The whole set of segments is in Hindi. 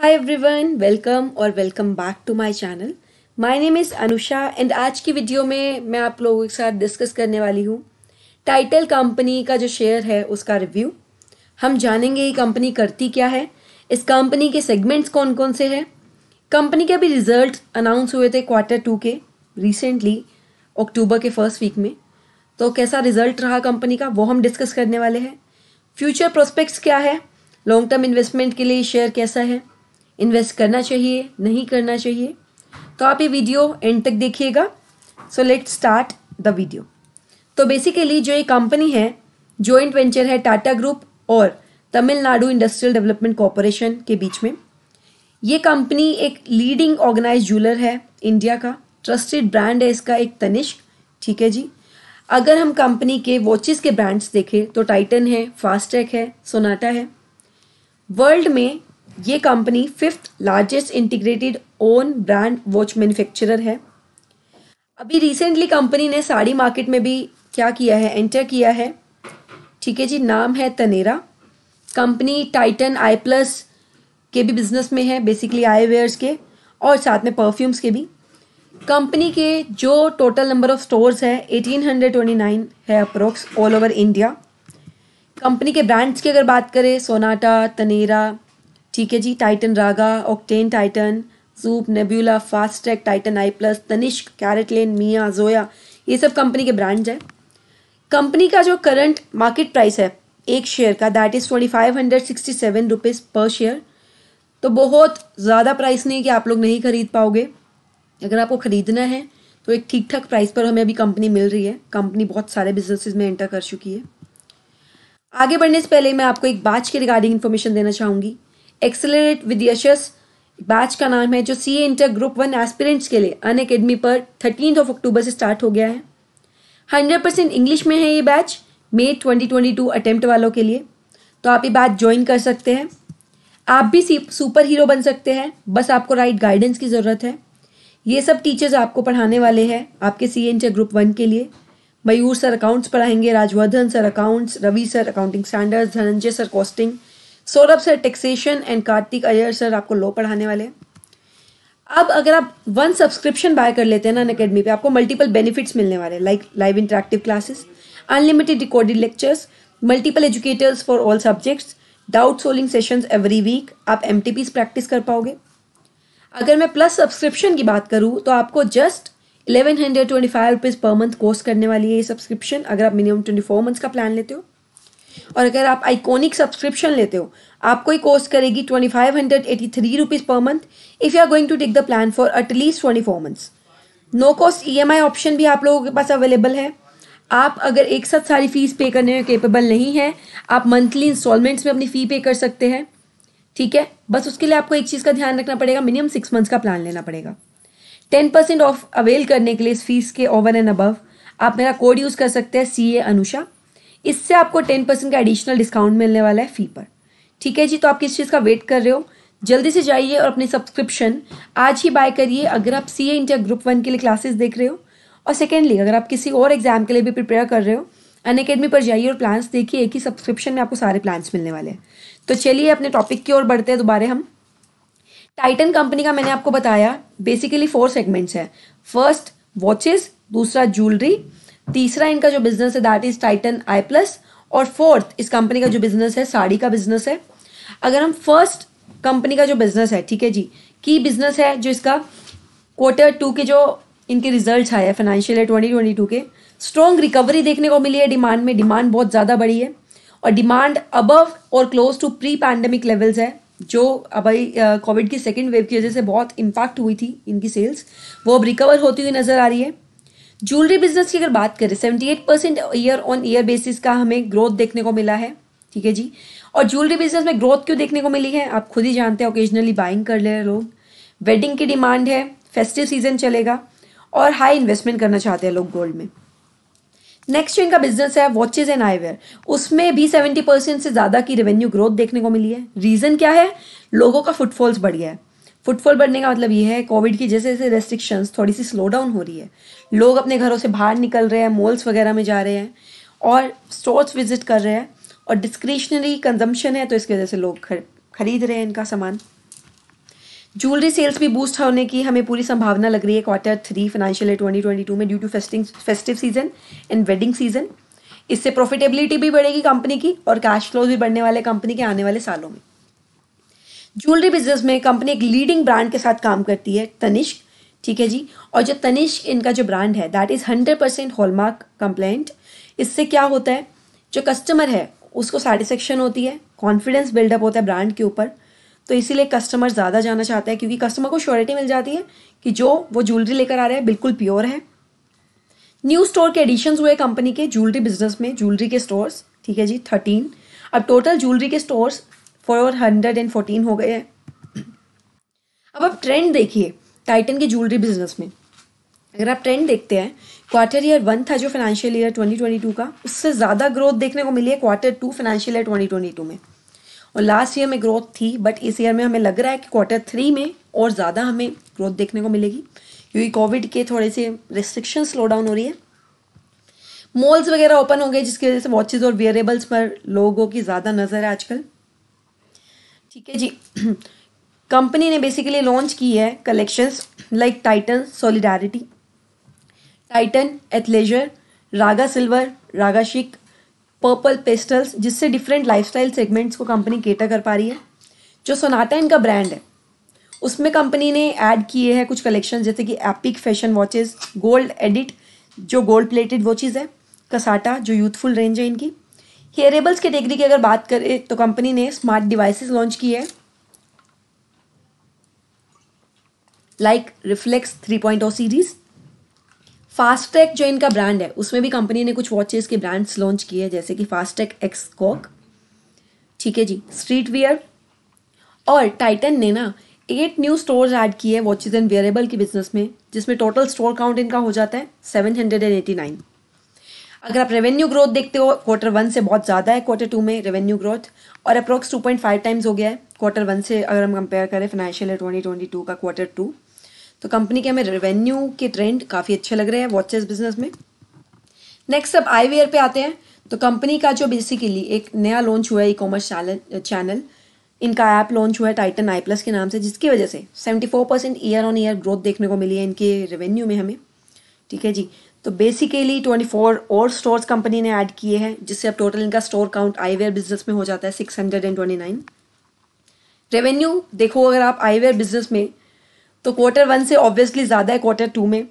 हाय एवरीवन, वेलकम और welcome back to my channel. My name is Anusha and आज की वीडियो में मैं आप लोगों के साथ डिस्कस करने वाली हूँ टाइटल कंपनी का जो शेयर है उसका रिव्यू। हम जानेंगे ये कंपनी करती क्या है, इस कंपनी के सेगमेंट्स कौन कौन से हैं, कंपनी के अभी रिजल्ट अनाउंस हुए थे Q2 के रिसेंटली अक्टूबर के फर्स्ट वीक में, तो कैसा रिजल्ट रहा कंपनी का वो हम डिस्कस करने वाले हैं। फ्यूचर प्रोस्पेक्ट्स क्या है, लॉन्ग टर्म इन्वेस्टमेंट के लिए शेयर कैसा है, इन्वेस्ट करना चाहिए नहीं करना चाहिए, तो आप ये वीडियो एंड तक देखिएगा। So let's start the video. तो बेसिकली जो ये कंपनी है जॉइंट वेंचर है टाटा ग्रुप और तमिलनाडु इंडस्ट्रियल डेवलपमेंट कॉरपोरेशन के बीच में। ये कंपनी एक लीडिंग ऑर्गेनाइज ज्वेलर है इंडिया का, ट्रस्टेड ब्रांड है इसका एक तनिष्क। ठीक है जी। अगर हम कंपनी के वॉचेस के ब्रांड्स देखें तो टाइटन है, फास्ट्रैक है, सोनाटा है। वर्ल्ड में ये company 5th largest integrated own brand watch manufacturer है। अभी रिसेंटली कंपनी ने साड़ी मार्केट में भी क्या किया है, एंटर किया है। ठीक है जी। नाम है तनेरा। कंपनी टाइटन आई प्लस के भी बिजनेस में है, बेसिकली आई वेयर्स के और साथ में परफ्यूम्स के भी। कंपनी के जो टोटल नंबर ऑफ स्टोर्स है 1829 है approx all over India. Company के ब्रांड्स की अगर बात करें, सोनाटा, तनेरा, ठीक है जी, Titan Raga, Octane Titan, Zoop, Nebula, Fastrack, Titan eye plus, Tanishq, CaratLane, Mia, Zoya, ये सब कंपनी के ब्रांड्स हैं। कंपनी का जो करंट मार्केट प्राइस है एक शेयर का दैट इज़ 2567 रुपीज़ पर शेयर। तो बहुत ज़्यादा प्राइस नहीं कि आप लोग नहीं खरीद पाओगे। अगर आपको खरीदना है तो एक ठीक ठाक प्राइस पर हमें अभी कंपनी मिल रही है। कंपनी बहुत सारे बिजनेसेस में एंटर कर चुकी है। आगे बढ़ने से पहले मैं आपको एक बैच के रिगार्डिंग इन्फॉर्मेशन देना चाहूँगी। एक्सेलरेट विद यशस बैच का नाम है, जो सीए इंटर ग्रुप 1 एस्पिरेंट्स के लिए अनअकैडमी पर 13 अक्टूबर से स्टार्ट हो गया है। 100% इंग्लिश में है ये बैच, मई 2022 अटेम्प्ट वालों के लिए। तो आप ये बैच ज्वाइन कर सकते हैं। आप भी सुपर हीरो बन सकते हैं, बस आपको राइट गाइडेंस की ज़रूरत है। ये सब टीचर्स आपको पढ़ाने वाले हैं आपके सीए इंटर ग्रुप 1 के लिए। मयूर सर अकाउंट्स पढ़ाएंगे, Rajvardhan sir accounts, Ravi sir accounting standards, Dhananjay sir costing, Saurabh sir taxation and Kartik Iyer sir आपको लॉ पढ़ाने वाले हैं। अब अगर आप 1 सब्सक्रिप्शन बाय कर लेते हैं ना अनअकैडमी पे, आपको मल्टीपल बेनिफिट्स मिलने वाले हैं, like live interactive classes, unlimited recorded lectures, multiple educators for all subjects, doubt solving sessions every week, आप एमटीपीज प्रैक्टिस कर पाओगे। अगर मैं प्लस सब्सक्रिप्शन की बात करूँ तो आपको जस्ट 1125 रुपीज़ पर मंथ कोर्स करने वाली है ये सब्सक्रिप्शन, अगर आप मिनिमम 24 मंथ्स का प्लान लेते हो। और अगर आप आइकॉनिक सब्सक्रिप्शन लेते हो आपको ही कॉस्ट करेगी 2583 रुपीज़ पर month if you are going to take the plan for at least 24 months. No cost EMI option भी आप लोगों के पास अवेलेबल है। आप अगर एक साथ सारी फीस पे करने में केपेबल नहीं है, आप मंथली इंस्टॉलमेंट्स में अपनी फ़ी पे कर सकते हैं। ठीक है, बस उसके लिए आपको एक चीज़ का ध्यान रखना पड़ेगा, मिनिमम 6 मंथ्स का प्लान लेना पड़ेगा। 10% ऑफ अवेल करने के लिए इस फीस के ओवर एंड अबव आप मेरा कोड यूज़ कर सकते हैं CA अनुषा। इससे आपको 10% का एडिशनल डिस्काउंट मिलने वाला है फ़ी पर। ठीक है जी। तो आप किस चीज़ का वेट कर रहे हो, जल्दी से जाइए और अपनी सब्सक्रिप्शन आज ही बाय करिए अगर आप CA इंटर ग्रुप 1 के लिए क्लासेस देख रहे हो। और सेकेंडली अगर आप किसी और एग्जाम के लिए भी प्रिपेयर कर रहे हो, अनअकैडमी पर जाइए और प्लान्स देखिए, एक ही सब्सक्रिप्शन में आपको सारे प्लान्स मिलने वाले हैं। तो चलिए अपने टॉपिक की ओर बढ़ते हैं दोबारा हम। टाइटन कंपनी का मैंने आपको बताया बेसिकली 4 सेगमेंट्स हैं। फर्स्ट वॉचेस, दूसरा ज्वेलरी, तीसरा इनका जो बिजनेस है that is Titan eye plus, और फोर्थ इस कंपनी का जो बिजनेस है साड़ी का बिजनेस है। अगर हम फर्स्ट कंपनी का जो बिजनेस है, ठीक है जी, की बिजनेस है जो इसका Q2 के जो इनके रिजल्ट्स आए हैं फाइनेंशियल ईयर 2022 के, स्ट्रॉन्ग रिकवरी देखने को मिली है डिमांड में। डिमांड बहुत ज़्यादा बढ़ी है और डिमांड अबव और close to pre pandemic levels है, जो अभी कोविड की सेकेंड वेव की वजह से बहुत इम्पैक्ट हुई थी इनकी सेल्स, वो अब रिकवर होती हुई नजर आ रही है। ज्वेलरी बिजनेस की अगर बात करें 78% ईयर ऑन ईयर बेसिस का हमें ग्रोथ देखने को मिला है। ठीक है जी। और ज्वेलरी बिजनेस में ग्रोथ क्यों देखने को मिली है आप खुद ही जानते हैं, ओकेजनली बाइंग कर ले रहे लोग, वेडिंग की डिमांड है, फेस्टिव सीजन चलेगा और हाई इन्वेस्टमेंट करना चाहते हैं लोग गोल्ड में। नेक्स्ट जो इनका बिजनेस है वॉचेज एंड आईवेयर, उसमें भी 70% से ज़्यादा की रेवेन्यू ग्रोथ देखने को मिली है। रीज़न क्या है, लोगों का फुटफॉल्स बढ़ गया है। फुटफॉल बढ़ने का मतलब ये है कोविड की जैसे जैसे रेस्ट्रिक्शंस थोड़ी सी स्लो डाउन हो रही है, लोग अपने घरों से बाहर निकल रहे हैं, मॉल्स वगैरह में जा रहे हैं और स्टोर्स विजिट कर रहे हैं और डिस्क्रिशनरी कंजम्पशन है, तो इसकी वजह से लोग खरीद रहे हैं इनका सामान। ज्वेलरी सेल्स भी बूस्ट होने की हमें पूरी संभावना लग रही है Q3 फाइनेंशियल ईयर 2022 में due to festive season and wedding season. इससे प्रॉफिटेबिलिटी भी बढ़ेगी कंपनी की और कैश फ्लोज भी बढ़ने वाले कंपनी के आने वाले सालों में। ज्वेलरी बिजनेस में कंपनी एक लीडिंग ब्रांड के साथ काम करती है, तनिष्क, ठीक है जी। और जो तनिष्क इनका जो ब्रांड है दैट इज़ 100% हॉलमार्क कंप्लायंट। इससे क्या होता है, जो कस्टमर है उसको सेटिस्फेक्शन होती है, कॉन्फिडेंस बिल्डअप होता है ब्रांड के ऊपर, तो इसीलिए कस्टमर ज़्यादा जाना चाहता है क्योंकि कस्टमर को श्योरिटी मिल जाती है कि जो वो ज्वेलरी लेकर आ रहा है बिल्कुल प्योर है। न्यू स्टोर के एडिशंस हुए कंपनी के ज्वेलरी बिजनेस में, ज्वेलरी के स्टोर्स, ठीक है जी, 13। अब टोटल ज्वेलरी के स्टोर्स 414 हो गए हैं। अब आप ट्रेंड देखिए टाइटन के ज्वेलरी बिजनेस में। अगर आप ट्रेंड देखते हैं, Q1 था जो फाइनेंशियल ईयर 2022 का, उससे ज़्यादा ग्रोथ देखने को मिली है Q2 फाइनेंशियल ईयर 2022 में। और लास्ट ईयर में ग्रोथ थी, बट इस ईयर में हमें लग रहा है कि Q3 में और ज़्यादा हमें ग्रोथ देखने को मिलेगी क्योंकि कोविड के थोड़े से रिस्ट्रिक्शन स्लो डाउन हो रही है। मॉल्स वगैरह ओपन हो गए जिसकी वजह से वॉचेस और वियरेबल्स पर लोगों की ज़्यादा नज़र है आजकल, ठीक है जी। कंपनी ने बेसिकली लॉन्च की है collections like Titan solidarity, Titan athleisure, Raga silver, Raga chic, purple pastels, जिससे डिफरेंट लाइफस्टाइल सेगमेंट्स को कंपनी केटर कर पा रही है। जो सोनाटा इनका ब्रांड है उसमें कंपनी ने ऐड किए हैं कुछ कलेक्शन जैसे कि epic fashion watches, gold edit जो गोल्ड प्लेटेड वॉचेस है, कसाटा जो यूथफुल रेंज है इनकी। हेयरेबल्स कैटेगरी की अगर बात करें तो कंपनी ने स्मार्ट डिवाइसेस लॉन्च की है लाइक रिफ्लेक्स 3.0 सीरीज। फास्ट्रैक जो इनका ब्रांड है उसमें भी कंपनी ने कुछ वॉचेस के ब्रांड्स लॉन्च किए हैं जैसे कि फास्ट्रैक एक्स कॉक, ठीक है जी, स्ट्रीट वियर। और टाइटन ने ना 8 न्यू स्टोर्स ऐड किए हैं वॉचेस एंड वेयरेबल के बिजनेस में, जिसमें टोटल स्टोर काउंट इनका हो जाता है 789। अगर आप रेवेन्यू ग्रोथ देखते हो Q1 से बहुत ज़्यादा है Q2 में रेवेन्यू ग्रोथ, और अप्रॉक्स 2.5 टाइम्स हो गया है Q1 से अगर हम कंपेयर करें फाइनेंशियल ईयर 2022 का Q2। तो कंपनी के हमें रेवेन्यू के ट्रेंड काफ़ी अच्छे लग रहे हैं वॉचेस बिजनेस में। नेक्स्ट अब आईवेयर पे आते हैं। तो कंपनी का जो बेसिकली एक नया लॉन्च हुआ है ई कॉमर्स चैनल, इनका ऐप लॉन्च हुआ है टाइटन आई प्लस के नाम से, जिसकी वजह से 74% ईयर ऑन ईयर ग्रोथ देखने को मिली है इनके रेवेन्यू में हमें, ठीक है जी। तो बेसिकली 24 और स्टोर्स कंपनी ने ऐड किए हैं जिससे अब टोटल इनका स्टोर काउंट आईवेयर बिजनेस में हो जाता है 629। रेवेन्यू देखो अगर आप आईवेयर बिजनेस में तो Q1 से ऑब्वियसली ज़्यादा है Q2 में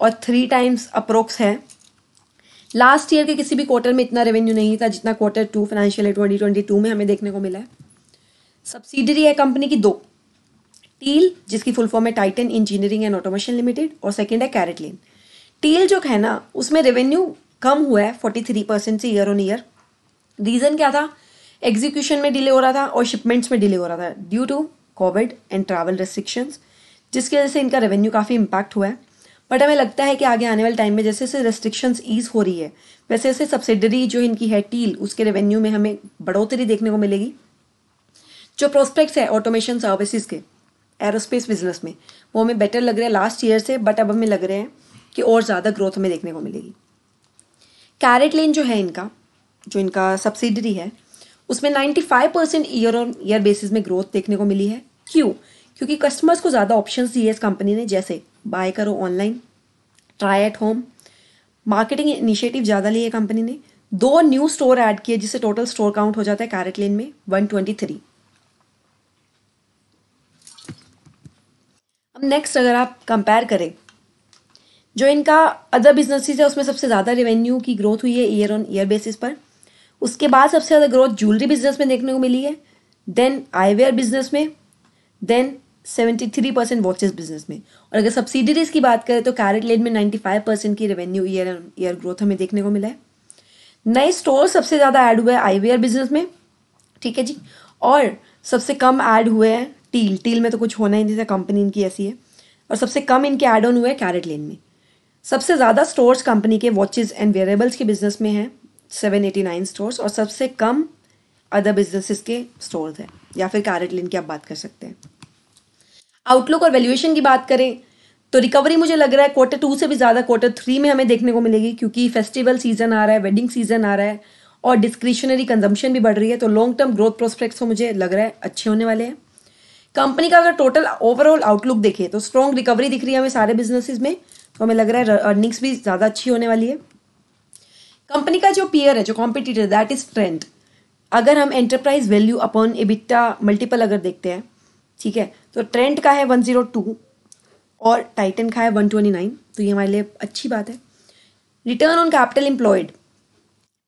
और 3 टाइम्स अप्रोक्स है। लास्ट ईयर के किसी भी क्वार्टर में इतना रेवेन्यू नहीं था जितना Q2 फाइनेंशियल ईयर 2022 में हमें देखने को मिला है। सब्सिडरी है कंपनी की 2, टील जिसकी फुल फॉर्म है Titan engineering and automation limited, और सेकेंड है कैरेटलेन। टील जो है ना उसमें रेवेन्यू कम हुआ है 43% से ईयर ऑन ईयर। रीज़न क्या था, एग्जीक्यूशन में डिले हो रहा था और शिपमेंट्स में डिले हो रहा था due to covid and travel restrictions, जिसकी वजह से इनका रेवेन्यू काफ़ी इम्पैक्ट हुआ है। बट हमें लगता है कि आगे आने वाले टाइम में जैसे जैसे रेस्ट्रिक्शंस ईज हो रही है वैसे वैसे सब्सिडरी जो इनकी है टील उसके रेवेन्यू में हमें बढ़ोतरी देखने को मिलेगी। जो प्रोस्पेक्ट्स है ऑटोमेशन सर्विसेज के एरोस्पेस बिजनेस में वो हमें बेटर लग रहे हैं लास्ट ईयर से, बट अब हमें लग रहे हैं कि और ज़्यादा ग्रोथ हमें देखने को मिलेगी। कैरेटलेन जो है इनका, जो इनका सब्सिडरी है, उसमें 95% ईयर ऑन ईयर बेसिस में ग्रोथ देखने को मिली है। क्यों? क्योंकि कस्टमर्स को ज़्यादा ऑप्शंस दिए इस कंपनी ने, जैसे बाय करो online, try at home, marketing initiative ज़्यादा लिए कंपनी ने, 2 न्यू स्टोर ऐड किए जिससे टोटल स्टोर काउंट हो जाता है कैरेटलेन में 123। अब नेक्स्ट अगर आप कंपेयर करें जो इनका अदर बिजनेसेस है उसमें सबसे ज़्यादा रेवेन्यू की ग्रोथ हुई है ईयर ऑन ईयर बेसिस पर। उसके बाद सबसे ज़्यादा ग्रोथ ज्वेलरी बिजनेस में देखने को मिली है, देन आईवेयर बिजनेस में, देन 73% वॉचेस बिजनेस में। और अगर सब्सिडरीज की बात करें तो कैरेटलेन में 95% की revenue year on year growth हमें देखने को मिला है। नए स्टोर सबसे ज़्यादा ऐड हुए हैं आईवेयर बिजनेस में, ठीक है जी, और सबसे कम ऐड हुए हैं टील में तो कुछ होना ही नहीं था, कंपनी इनकी ऐसी है। और सबसे कम इनके ऐड ऑन हुए हैं कैरेटलेन में। सबसे ज़्यादा स्टोर्स कंपनी के वॉचेस एंड वेयरेबल्स के बिजनेस में हैं 789 स्टोर्स, और सबसे कम अदर बिजनेसेस के स्टोर्स हैं, या फिर कैरेटलेन की आप बात कर सकते हैं। आउटलुक और वैल्यूएशन की बात करें तो रिकवरी मुझे लग रहा है Q2 से भी ज़्यादा Q3 में हमें देखने को मिलेगी, क्योंकि फेस्टिवल सीजन आ रहा है, वेडिंग सीजन आ रहा है और डिस्क्रिशनरी कंजम्पशन भी बढ़ रही है। तो लॉन्ग टर्म ग्रोथ प्रोस्पेक्ट्स तो मुझे लग रहा है अच्छे होने वाले हैं। कंपनी का अगर टोटल ओवरऑल आउटलुक देखें तो स्ट्रॉन्ग रिकवरी दिख रही है हमें सारे बिजनेसेस में, तो हमें लग रहा है अर्निंग्स भी ज़्यादा अच्छी होने वाली है। कंपनी का जो पीयर है, जो कॉम्पिटिटर, दैट इज ट्रेंड। अगर हम enterprise value upon EBITDA multiple अगर देखते हैं, ठीक है, तो ट्रेंड का है 102 और टाइटन का है 129, तो ये हमारे लिए अच्छी बात है। Return on capital employed,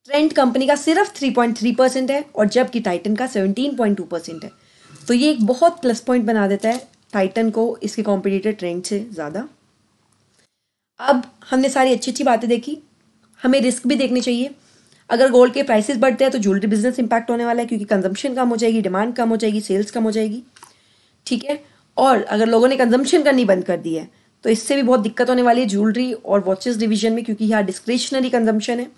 trend company का सिर्फ 3.3% है और जबकि टाइटन का 17.2% है, तो ये एक बहुत प्लस पॉइंट बना देता है टाइटन को इसके कॉम्पिटिटर ट्रेंड से ज़्यादा। अब हमने सारी अच्छी अच्छी बातें देखी, हमें रिस्क भी देखने चाहिए। अगर गोल्ड के प्राइसेस बढ़ते हैं तो ज्वेलरी बिजनेस इंपैक्ट होने वाला है, क्योंकि कंजम्पशन कम हो जाएगी, डिमांड कम हो जाएगी, सेल्स कम हो जाएगी, ठीक है। और अगर लोगों ने कंजम्पशन करनी बंद कर दी है तो इससे भी बहुत दिक्कत होने वाली है ज्वेलरी और वॉचेस डिवीजन में, क्योंकि यहाँ डिस्क्रिशनरी कंजम्पशन है।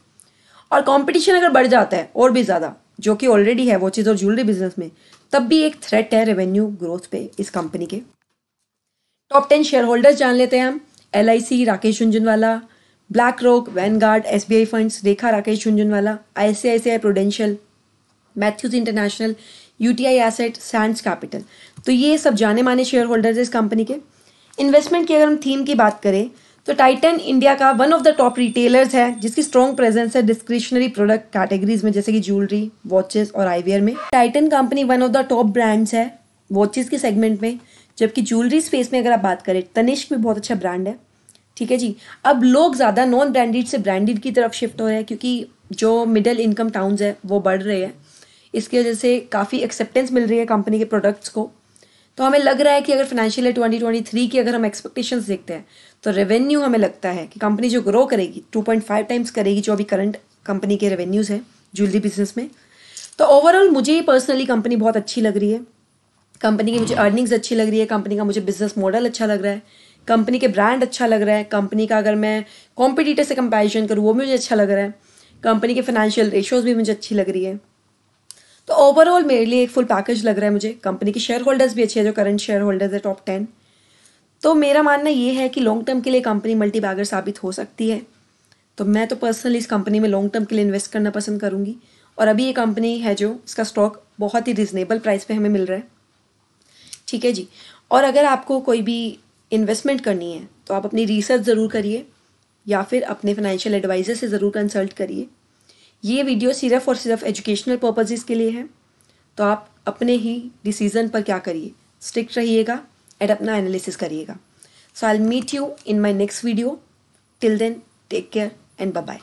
और कंपटीशन अगर बढ़ जाता है और भी ज़्यादा, जो कि ऑलरेडी है वॉचेस और ज्वेलरी बिजनेस में, तब भी एक थ्रेट है रेवेन्यू ग्रोथ पे इस कंपनी के। टॉप 10 शेयर होल्डर्स जान लेते हैं हम। LIC Rakesh Jhunjhunwala, BlackRock, Vanguard, SBI funds Rekha Rakesh Jhunjhunwala, ICICI Prudential, Matthews International, UTI asset, Sands Capital, तो ये सब जाने माने शेयर होल्डर्स इस कंपनी के। इन्वेस्टमेंट की अगर हम थीम की बात करें तो टाइटन इंडिया का one of the top retailers है जिसकी स्ट्रॉन्ग प्रेजेंस है डिस्क्रिशनरी प्रोडक्ट कैटेगरीज में, जैसे कि ज्वेलरी, वॉचेस और आईवेयर में। Titan company one of the top brands है वॉचेस के सेगमेंट में, जबकि ज्वेलरी स्पेस में अगर आप बात करें तनिष्क भी बहुत अच्छा ब्रांड है, ठीक है जी। अब लोग ज़्यादा नॉन ब्रांडेड से ब्रांडेड की तरफ शिफ्ट हो रहे हैं, क्योंकि जो मिडिल इनकम टाउन्स है वो बढ़ रहे हैं, इसकी वजह से काफ़ी एक्सेप्टेंस मिल रही है कंपनी के प्रोडक्ट्स को। तो हमें लग रहा है कि अगर फाइनेंशियल ईयर 2023 की अगर हम एक्सपेक्टेशंस देखते हैं तो रेवेन्यू हमें लगता है कि कंपनी जो ग्रो करेगी 2.5 टाइम्स करेगी जो अभी करंट कंपनी के रेवेन्यूज़ है ज्वेलरी बिजनेस में। तो ओवरऑल मुझे पर्सनली कंपनी बहुत अच्छी लग रही है, कंपनी की मुझे अर्निंग्स अच्छी लग रही है, कंपनी का मुझे बिजनेस मॉडल अच्छा लग रहा है, कंपनी के ब्रांड अच्छा लग रहा है, कंपनी का अगर मैं कॉम्पिटिटर से कंपैरिजन करूँ वो मुझे अच्छा लग रहा है, कंपनी के फाइनेंशियल रेशियोज भी मुझे अच्छी लग रही है। तो ओवरऑल मेरे लिए एक फुल पैकेज लग रहा है मुझे। कंपनी के शेयर होल्डर्स भी अच्छे हैं, जो करंट शेयर होल्डर्स है टॉप 10। तो मेरा मानना ये है कि लॉन्ग टर्म के लिए कंपनी मल्टी बैगर साबित हो सकती है, तो मैं तो पर्सनली इस कंपनी में लॉन्ग टर्म के लिए इन्वेस्ट करना पसंद करूँगी। और अभी ये कंपनी है जो इसका स्टॉक बहुत ही रिजनेबल प्राइस पे हमें मिल रहा है, ठीक है जी। और अगर आपको कोई भी इन्वेस्टमेंट करनी है तो आप अपनी रिसर्च ज़रूर करिए या फिर अपने फाइनेंशियल एडवाइज़र से ज़रूर कंसल्ट करिए। ये वीडियो सिर्फ और सिर्फ एजुकेशनल पर्पसेस के लिए है, तो आप अपने ही डिसीजन पर क्या करिए, स्ट्रिक्ट रहिएगा एंड अपना एनालिसिस करिएगा। So I will meet you in my next video. Till then take care and bye bye.